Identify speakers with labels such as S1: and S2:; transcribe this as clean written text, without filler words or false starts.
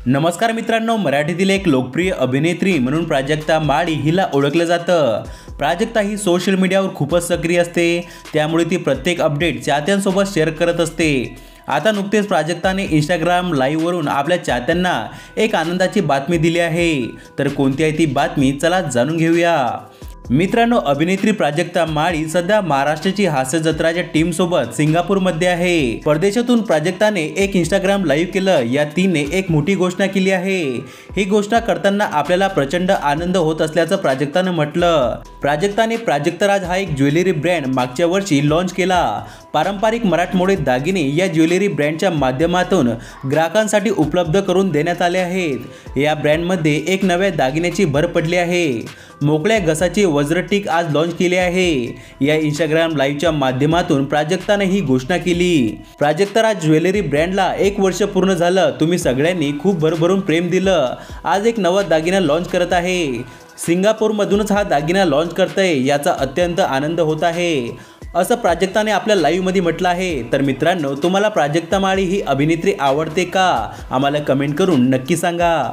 S1: नमस्कार मित्रांनो, मराठीतील एक लोकप्रिय अभिनेत्री म्हणून प्राजक्ता माळी हिला ओळखलं जातं। प्राजक्ता ही सोशल मीडियावर खूपच सक्रिय असते, त्यामुळे ती प्रत्येक अपडेट चाहत्यांसोबत शेअर करत असते। आता नुकतेच प्राजक्ताने इंस्टाग्राम लाईव्हवरून आपल्या चाहत्यांना एक आनंदाची बातमी दिली आहे। तर कोणती आहे ती बातमी, चला जाणून घेऊया। मित्रांनो, अभिनेत्री प्राजक्ता माळी सध्या महाराष्ट्राची हास्य जत्राच्या टीम सोबत सिंगापूरमध्ये आहे। परदेशातून प्राजक्ताने एक इंस्टाग्राम लाईव्ह केलं। या तिने एक मोठी घोषणा केली आहे। ही घोषणा करताना आपल्याला प्रचंड आनंद होत असल्याचं प्राजक्ताने म्हटलं। प्राजक्ताने प्राजक्तराज हा एक ज्वेलरी ब्रँड मागच्या वर्षी लॉन्च केला। पारंपरिक मराठमोळे दागिने या ज्वेलरी ब्रँडच्या माध्यमातून ग्राहकांसाठी उपलब्ध करून देण्यात आले आहेत। या ब्रँडमध्ये एक नव्या दागिन्याची भर पडली आहे। मोकळ्या घसाची वज्रटीक आज लॉन्च केली आहे। या इंस्टाग्राम लाईव्हच्या माध्यमातून प्राजक्ताने ही घोषणा केली। प्राजक्तराज ज्वेलरी ब्रँडला 1 वर्ष पूर्ण झालं। तुम्ही सगळ्यांनी खूप भरभरून प्रेम दिलं। आज एक नवा दागिना लॉन्च करत आहे। सिंगापूरमधूनच हा दागिना लॉन्च करतंय, याचा अत्यंत आनंद होत आहे, असं प्राजक्ताने आपल्या लाईव्हमध्ये म्हटलं आहे। तर मित्रांनो, तुम्हाला प्राजक्ता माळी ही अभिनेत्री आवडते का? आम्हाला कमेंट करून नक्की सांगा।